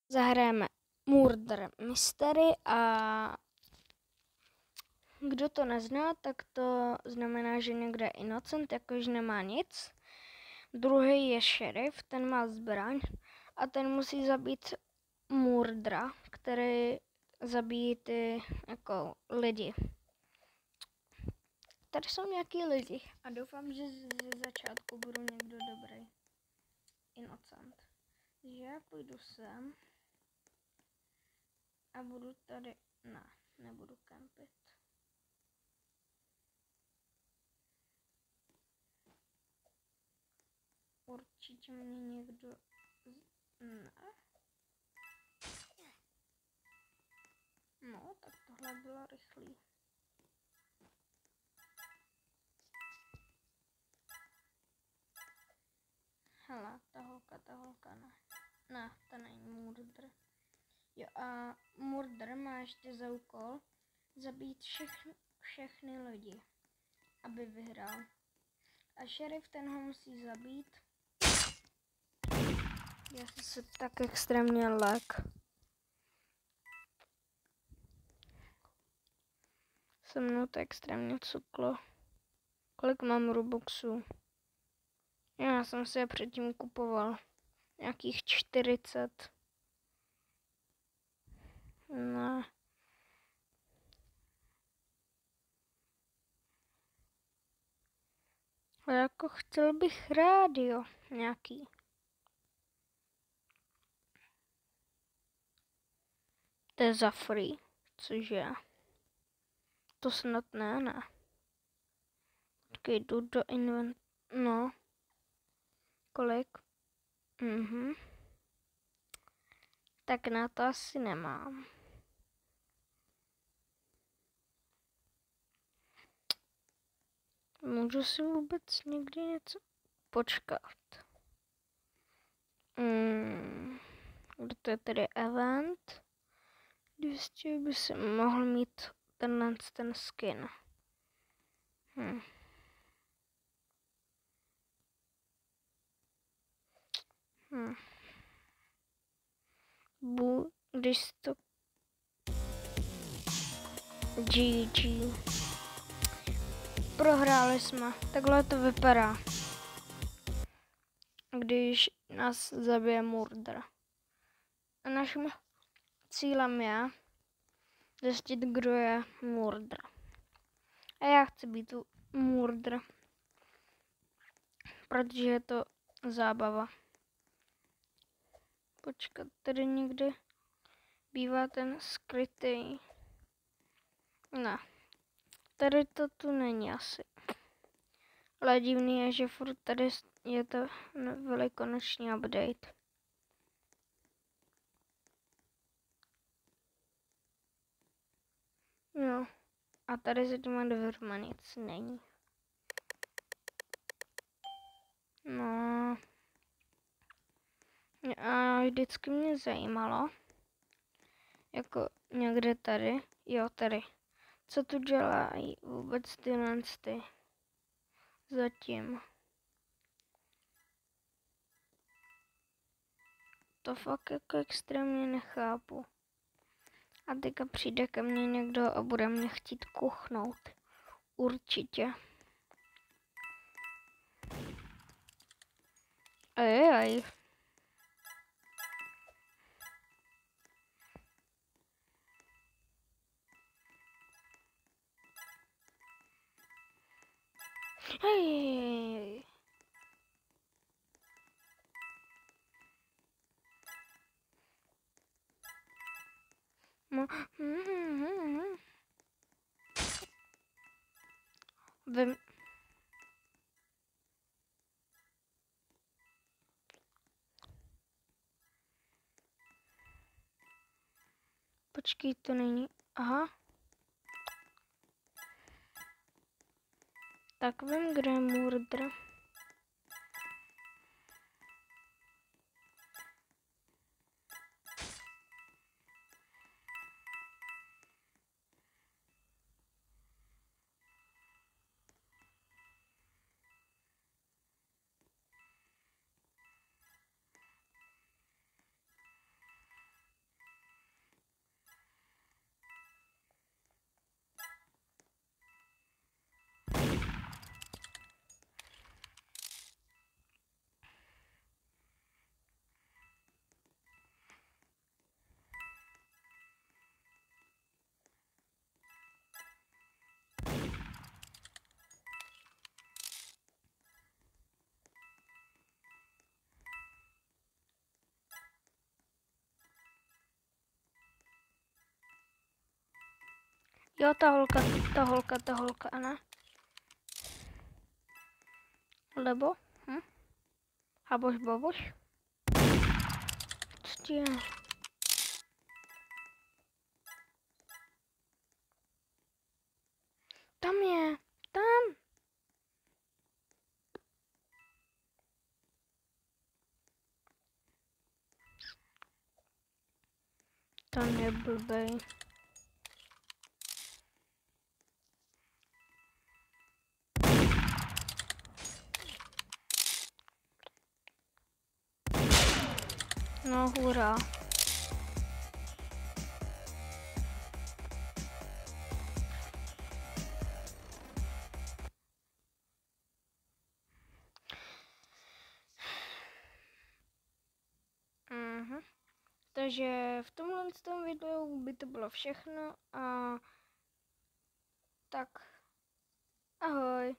zahrajeme Murder Mystery a kdo to nezná, tak to znamená, že někdo je innocent, jakož nemá nic. Druhý je šerif, ten má zbraň a ten musí zabít murdera, který zabíjí ty jako lidi. Tady jsou nějaký lidi a doufám, že ze začátku budu někdo dobrý. Innocent. Takže já půjdu sem a budu tady, ne, nebudu kempit. Určitě mě někdo, ne. No, tak tohle bylo rychlý. Hele, ta holka ne. Ne, to není murder. Jo a murder má ještě za úkol zabít všechny lidi, aby vyhrál. A šerif ten ho musí zabít. Já jsem se tak extrémně lek. Se mnou to extrémně cuklo. Kolik mám Robuxů? Já jsem si je předtím kupoval. Nějakých 40. Ne. Ale jako chtěl bych rádio nějaký. To je za free, cože? To snad ne. Počkej, jdu do invent... No. Kolik? Tak na to asi nemám. Můžu si vůbec někdy něco počkat? Kde to je tedy event? 200 by se mohl mít ten skin. Když to... GG. Prohráli jsme. Takhle to vypadá. Když nás zabije murder. A naším cílem je zjistit, kdo je murder. A já chci být murder. Protože je to zábava. Počkat, tady někde bývá ten skrytý. Ne. Tady to tu není asi. Ale divný je, že furt tady je to velikonoční update. Jo. A tady za těma dveřma nic není. No. A vždycky mě zajímalo, jako někde tady, jo tady, co tu dělají vůbec tyhle ty zatím. To fakt jako extrémně nechápu. A teďka přijde ke mně někdo a bude mě chtít kuchnout. Určitě. Ajajaj. Hej. Vím. Počkej, to není. Aha. Tak vím, kde je murder. Jo, ta holka, ne? Lebo? Haboš boboš? Co je? Tam je, tam. Tam je blbej. No hurá. Takže v tomhle videu by to bylo všechno a tak ahoj.